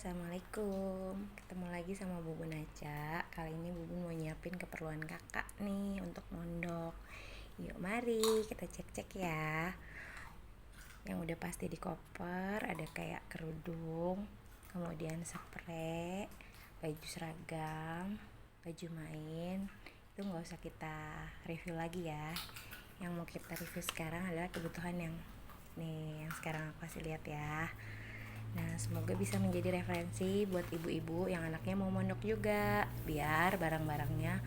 Assalamualaikum. Ketemu lagi sama Bubun aja. Kali ini Bubun mau nyiapin keperluan kakak nih untuk mondok. Yuk mari kita cek-cek ya. Yang udah pasti di koper ada kayak kerudung, kemudian spray, baju seragam, baju main. Itu nggak usah kita review lagi ya. Yang mau kita review sekarang adalah kebutuhan yang sekarang aku kasih lihat ya. Nah, semoga bisa menjadi referensi buat ibu-ibu yang anaknya mau mondok juga, biar barang-barangnya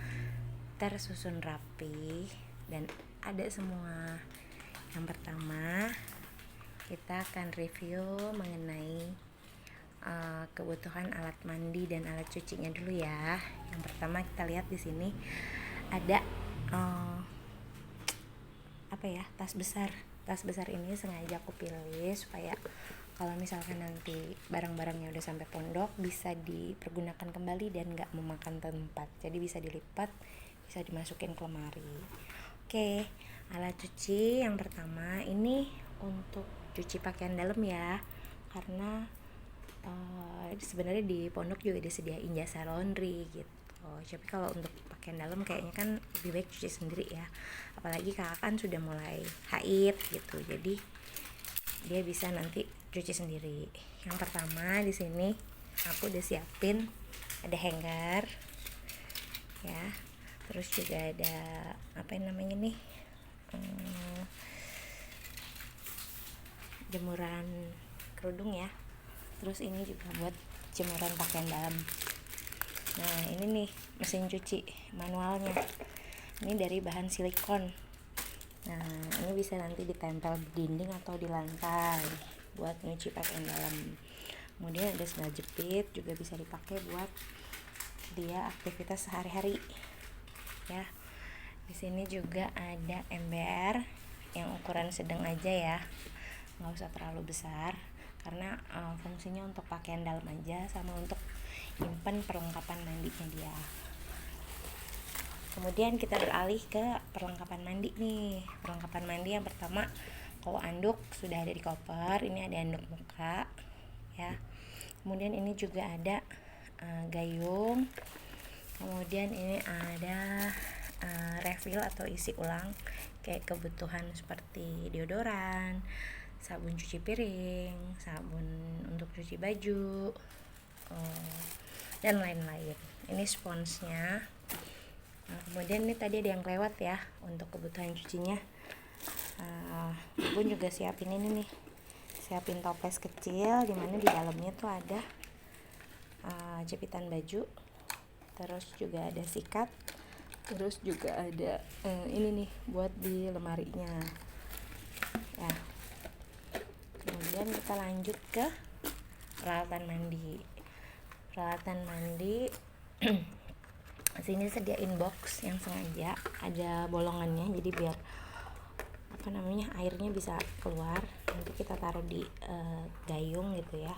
tersusun rapi dan ada semua. Yang pertama, kita akan review mengenai kebutuhan alat mandi dan alat cucinya dulu ya. Yang pertama kita lihat di sini ada tas besar. Tas besar ini sengaja aku pilih supaya kalau misalkan nanti barang-barangnya udah sampai pondok bisa dipergunakan kembali dan gak memakan tempat. Jadi bisa dilipat, bisa dimasukin ke lemari. Oke, alat cuci yang pertama ini untuk cuci pakaian dalam ya. Karena sebenarnya di pondok juga disediain jasa laundry gitu. Tapi kalau untuk pakaian dalam kayaknya kan lebih baik cuci sendiri ya. Apalagi kakak kan sudah mulai haid gitu. Jadi dia bisa nanti cuci sendiri. Yang pertama di sini aku udah siapin ada hanger ya. Terus juga ada jemuran kerudung ya. Terus ini juga buat jemuran pakaian dalam. Nah, ini nih mesin cuci manualnya. Ini dari bahan silikon. Nah, ini bisa nanti ditempel di dinding atau di lantai buat nyuci pakaian dalam. Kemudian ada sendal jepit, juga bisa dipakai buat dia aktivitas sehari-hari. Ya. Di sini juga ada ember yang ukuran sedang aja ya. Nggak usah terlalu besar karena fungsinya untuk pakaian dalam aja sama untuk nyimpen perlengkapan mandinya dia. Kemudian kita beralih ke perlengkapan mandi nih. Perlengkapan mandi yang pertama, kalau anduk sudah ada di koper. Ini ada anduk muka ya. Kemudian ini juga ada gayung. Kemudian ini ada refill atau isi ulang kayak kebutuhan seperti deodoran, sabun cuci piring, sabun untuk cuci baju, dan lain-lain. Ini sponsnya. Nah, kemudian ini tadi ada yang lewat ya untuk kebutuhan cucinya. Bun juga siapin ini nih, siapin toples kecil dimana di dalamnya tuh ada jepitan baju, terus juga ada sikat, terus juga ada ini nih buat di lemarinya ya. Kemudian kita lanjut ke peralatan mandi. Sini sediain box yang sengaja ada bolongannya, jadi biar airnya bisa keluar. Nanti kita taruh di gayung gitu ya.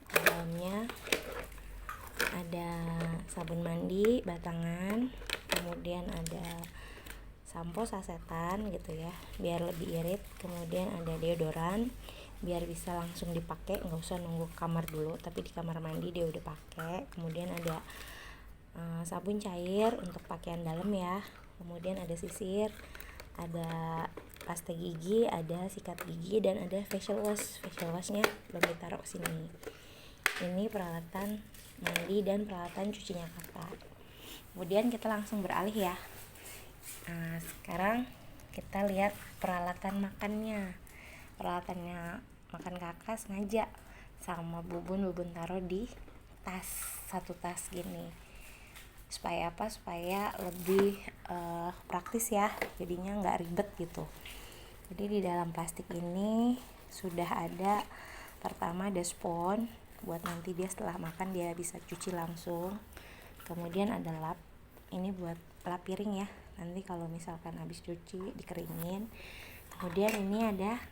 Di dalamnya ada sabun mandi batangan, kemudian ada sampo sasetan gitu ya biar lebih irit. Kemudian ada deodoran biar bisa langsung dipakai, nggak usah nunggu kamar dulu, tapi di kamar mandi dia udah pakai. Kemudian ada sabun cair untuk pakaian dalam ya. Kemudian ada sisir, ada pasta gigi, ada sikat gigi, dan ada facial washnya belum ditaruh sini. Ini peralatan mandi dan peralatan cucinya kakak. Kemudian kita langsung beralih ya. Sekarang kita lihat peralatan makannya. Peralatannya makan kakak sengaja sama bubun taruh di satu tas gini. Supaya lebih praktis ya, jadinya nggak ribet gitu. Jadi di dalam plastik ini sudah ada pertama ada spons buat nanti dia setelah makan dia bisa cuci langsung. Kemudian ada lap, ini buat lap piring ya, nanti kalau misalkan habis cuci dikeringin. Kemudian ini ada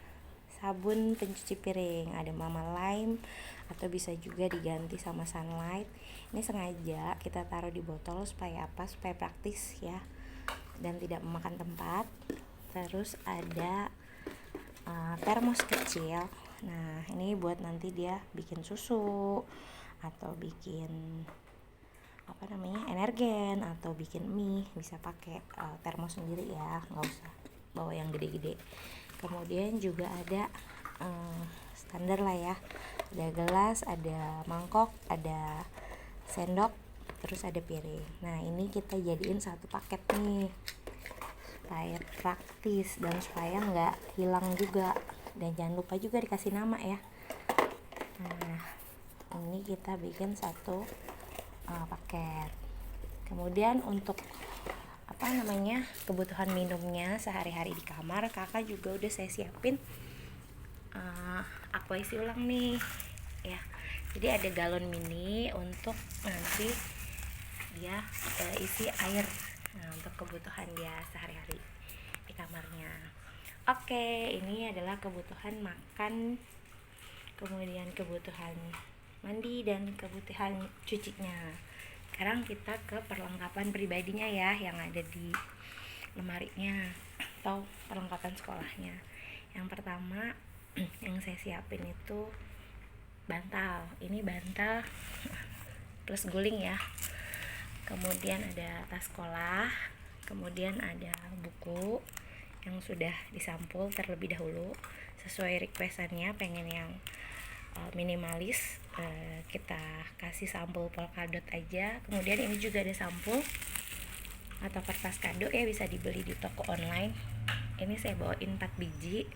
sabun pencuci piring, ada Mama Lime atau bisa juga diganti sama Sunlight. Ini sengaja kita taruh di botol supaya praktis ya dan tidak memakan tempat. Terus ada termos kecil Nah ini buat nanti dia bikin susu atau bikin energen atau bikin mie, bisa pakai termos sendiri ya, nggak usah bawa yang gede-gede. Kemudian juga ada standar lah ya, ada gelas, ada mangkok, ada sendok, terus ada piring. Nah ini kita jadiin satu paket nih supaya praktis dan supaya nggak hilang juga, dan jangan lupa juga dikasih nama ya. Nah ini kita bikin satu paket. Kemudian untuk kebutuhan minumnya sehari-hari di kamar, kakak juga udah saya siapin aqua isi ulang nih ya. Jadi ada galon mini untuk nanti dia isi air, untuk kebutuhan dia sehari-hari di kamarnya. Oke, ini adalah kebutuhan makan, kemudian kebutuhan mandi dan kebutuhan cucinya. Sekarang kita ke perlengkapan pribadinya ya, yang ada di lemarinya atau perlengkapan sekolahnya. Yang pertama yang saya siapin itu bantal. Ini bantal plus guling ya. Kemudian ada tas sekolah, kemudian ada buku yang sudah disampul terlebih dahulu sesuai requestannya, pengen yang minimalis, kita kasih sampul polkadot aja. Kemudian ini juga ada sampul atau kertas kado ya, bisa dibeli di toko online. Ini saya bawain 4 biji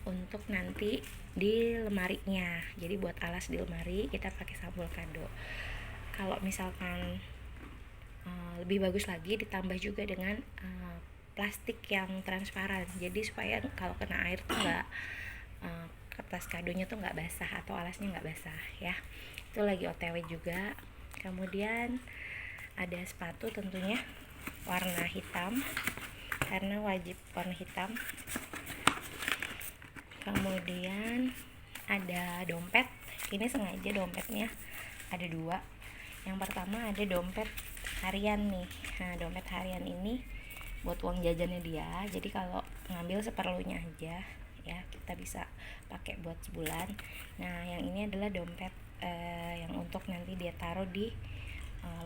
untuk nanti di lemarinya. Jadi buat alas di lemari kita pakai sampul kado. Kalau misalkan lebih bagus lagi ditambah juga dengan plastik yang transparan, jadi supaya kalau kena air tuh nggak kertas kadonya tuh nggak basah atau alasnya nggak basah ya. Itu lagi OTW juga. Kemudian ada sepatu tentunya warna hitam karena wajib warna hitam. Kemudian ada dompet. Ini sengaja dompetnya ada 2. Yang pertama ada dompet harian nih. Nah dompet harian ini buat uang jajannya dia, jadi kalau ngambil seperlunya aja ya, kita bisa pakai buat sebulan. Nah yang ini adalah dompet yang untuk nanti dia taruh di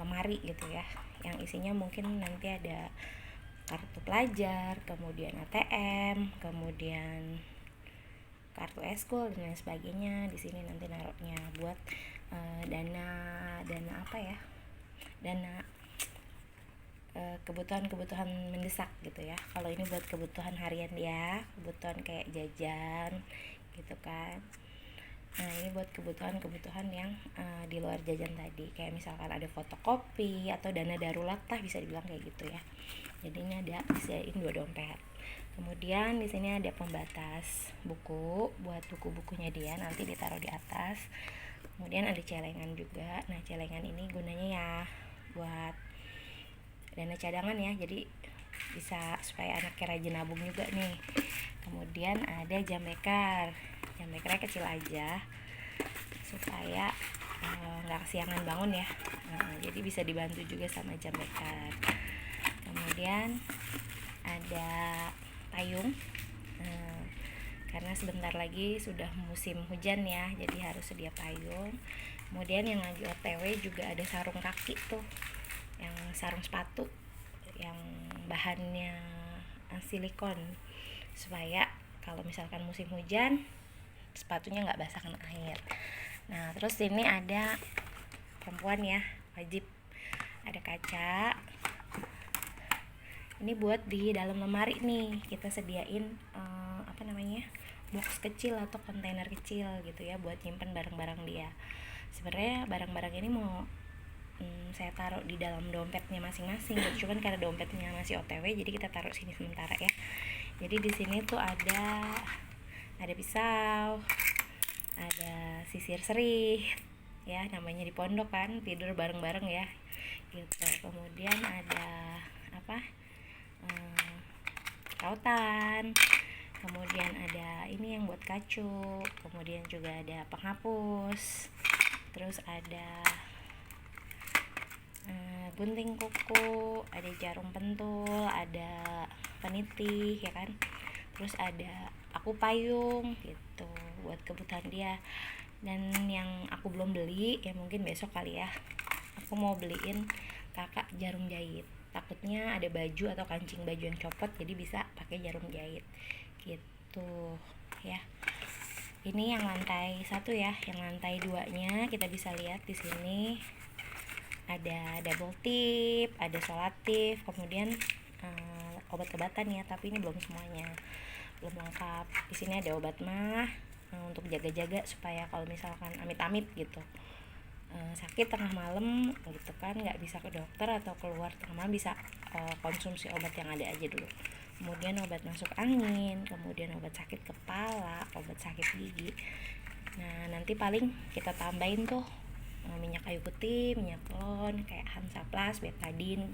lemari gitu ya, yang isinya mungkin nanti ada kartu pelajar, kemudian ATM, kemudian kartu eskul dan lain sebagainya. Di sini nanti naruhnya buat dana kebutuhan mendesak gitu ya. Kalau ini buat kebutuhan harian dia, kebutuhan kayak jajan gitu kan. Nah ini buat kebutuhan yang di luar jajan tadi, kayak misalkan ada fotokopi atau dana darurat lah, bisa dibilang kayak gitu ya. Jadi ini ada disediain 2 dompet. Kemudian di sini ada pembatas buku buat buku-bukunya dia, nanti ditaruh di atas. Kemudian ada celengan juga. Nah celengan ini gunanya ya buat dana cadangan ya, jadi bisa supaya anaknya rajin nabung juga nih. Kemudian ada jam beker. Jam bekernya kecil aja supaya nggak kesiangan bangun ya. Jadi bisa dibantu juga sama jam beker. Kemudian ada payung, karena sebentar lagi sudah musim hujan ya, jadi harus sedia payung. Kemudian yang lagi OTW juga ada sarung kaki tuh, yang sarung sepatu yang bahannya silikon, supaya kalau misalkan musim hujan sepatunya nggak basah kena air. Nah terus ini ada perempuan ya, wajib ada kaca. Ini buat di dalam lemari nih, kita sediain box kecil atau kontainer kecil gitu ya, buat nyimpen barang-barang dia. Sebenarnya barang-barang ini mau saya taruh di dalam dompetnya masing-masing, cuman karena dompetnya masih OTW jadi kita taruh sini sementara ya. Jadi di sini tuh ada pisau, ada sisir serih ya, namanya di pondok kan tidur bareng-bareng ya gitu. Kemudian ada rautan, kemudian ada ini yang buat kacu, kemudian juga ada penghapus, terus ada gunting kuku, ada jarum pentul, ada peniti ya kan, terus ada aku payung gitu buat kebutuhan dia. Dan yang aku belum beli ya mungkin besok kali ya, aku mau beliin kakak jarum jahit. Takutnya ada baju atau kancing baju yang copot, jadi bisa pakai jarum jahit gitu ya. Ini yang lantai 1 ya. Yang lantai 2-nya kita bisa lihat di sini ada double tip, ada solatif, kemudian obat-obatan ya, tapi ini belum semuanya, belum lengkap. Di sini ada obat mah untuk jaga-jaga supaya kalau misalkan amit-amit gitu sakit tengah malam gitu kan, nggak bisa ke dokter atau keluar tengah malam, bisa konsumsi obat yang ada aja dulu. Kemudian obat masuk angin, kemudian obat sakit kepala, obat sakit gigi. Nah nanti paling kita tambahin tuh minyak kayu putih, minyak telon kayak Hansaplast, betadine,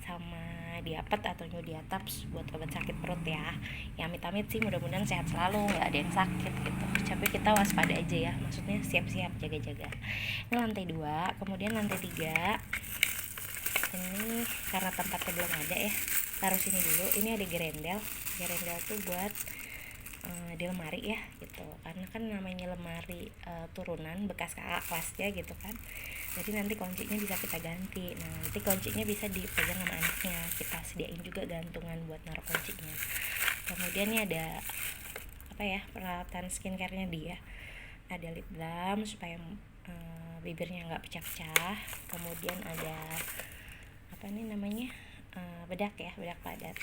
sama diapet atau Nyudiataps buat obat sakit perut ya. Ya amit-amit sih mudah-mudahan sehat selalu, nggak ada yang sakit gitu. Tapi kita waspada aja ya, maksudnya siap-siap jaga-jaga. Ini lantai 2, kemudian lantai 3 ini karena tempatnya belum ada ya, taruh sini dulu. Ini ada gerendel tuh buat di lemari ya gitu, karena kan namanya lemari turunan bekas kakak kelasnya gitu kan, jadi nanti kuncinya bisa kita ganti. Nah nanti kuncinya bisa dipegang sama anaknya, kita sediain juga gantungan buat naruh kuncinya. Kemudian ini ada apa ya, peralatan skincare-nya dia, ada lip balm supaya bibirnya nggak pecah-pecah. Kemudian ada apa nih namanya, bedak ya, bedak padat.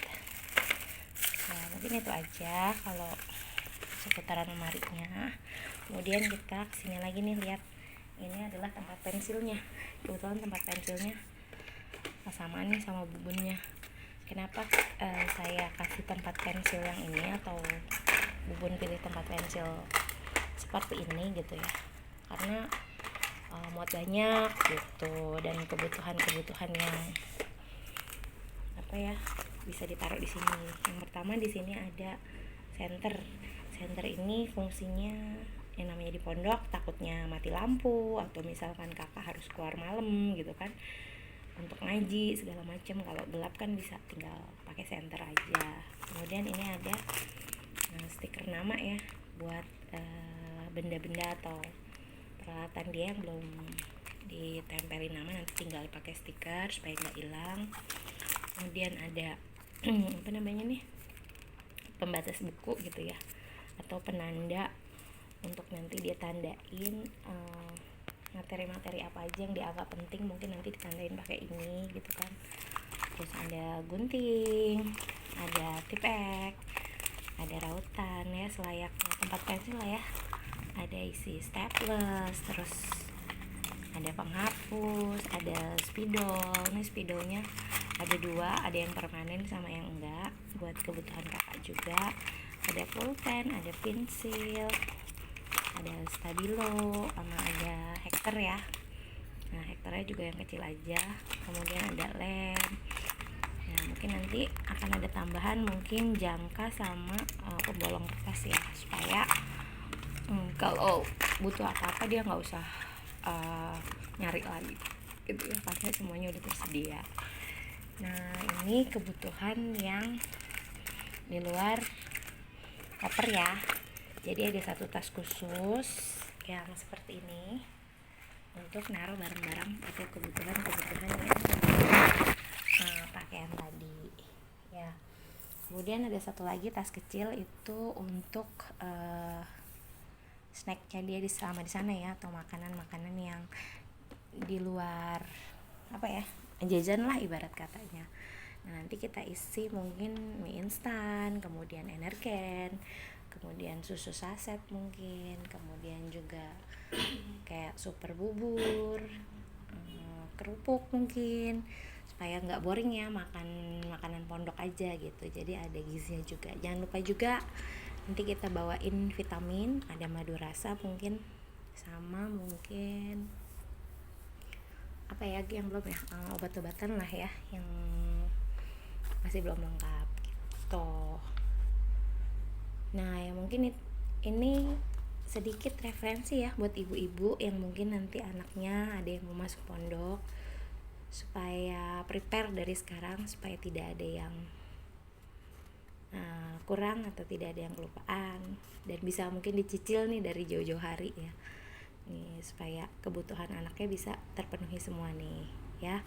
Nah mungkin itu aja kalau seputaran lemarinya. Kemudian kita kesini lagi nih, lihat ini adalah tempat pensilnya. Kebetulan tempat pensilnya sama nih sama bubunnya. Kenapa saya kasih tempat pensil yang ini atau bubun pilih tempat pensil seperti ini gitu ya, karena muat banyak gitu, dan kebutuhan yang apa ya bisa ditaruh di sini. Yang pertama di sini ada center ini fungsinya yang namanya di pondok takutnya mati lampu atau misalkan kakak harus keluar malam gitu kan untuk ngaji segala macam, kalau gelap kan bisa tinggal pakai center aja. Kemudian ini ada stiker nama ya buat benda-benda atau peralatan dia yang belum ditempelin nama, nanti tinggal pakai stiker supaya nggak hilang. Kemudian ada apa namanya nih, pembatas buku gitu ya, atau penanda untuk nanti dia tandain materi-materi apa aja yang dianggap penting, mungkin nanti ditandain pakai ini gitu kan. Terus ada gunting, ada tipek, ada rautan ya selayaknya tempat pensil lah ya, ada isi staples, terus ada penghapus, ada spidol. Ini spidolnya ada 2, ada yang permanen sama yang enggak, buat kebutuhan kakak juga. Ada pulpen, ada pensil, ada stabilo, sama ada hektar ya. Nah hektarnya juga yang kecil aja. Kemudian ada lem. Nah mungkin nanti akan ada tambahan mungkin jangka sama pembolong kertas ya, supaya kalau butuh apa-apa dia nggak usah nyari lagi gitu ya, karena semuanya udah tersedia. Nah ini kebutuhan yang di luar koper ya. Jadi ada satu tas khusus yang seperti ini untuk naruh barang-barang atau kebutuhan yang pakaian tadi ya. Kemudian ada satu lagi tas kecil itu untuk snacknya dia selama di sana ya, atau makanan-makanan yang di luar apa ya, jajan lah ibarat katanya. Nah nanti kita isi mungkin mie instan, kemudian energen, kemudian susu saset mungkin, kemudian juga kayak super bubur, kerupuk mungkin, supaya nggak boring ya makan makanan pondok aja gitu. Jadi ada gizinya juga. Jangan lupa juga nanti kita bawain vitamin, ada madu rasa mungkin, sama mungkin apa ya yang belum ya, obat-obatan lah ya yang masih belum lengkap gitu. Nah ya mungkin ini sedikit referensi ya buat ibu-ibu yang mungkin nanti anaknya ada yang mau masuk pondok, supaya prepare dari sekarang supaya tidak ada yang kurang atau tidak ada yang kelupaan, dan bisa mungkin dicicil nih dari jauh-jauh hari ya nih, supaya kebutuhan anaknya bisa terpenuhi semua nih ya.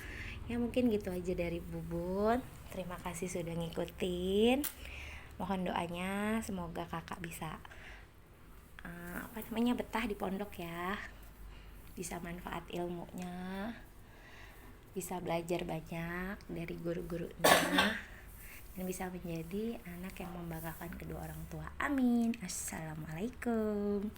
Ya mungkin gitu aja dari Bubun. Terima kasih sudah ngikutin. Mohon doanya semoga kakak bisa betah di pondok ya, bisa manfaat ilmunya, bisa belajar banyak dari guru-gurunya, dan bisa menjadi anak yang membanggakan kedua orang tua. Amin. Assalamualaikum.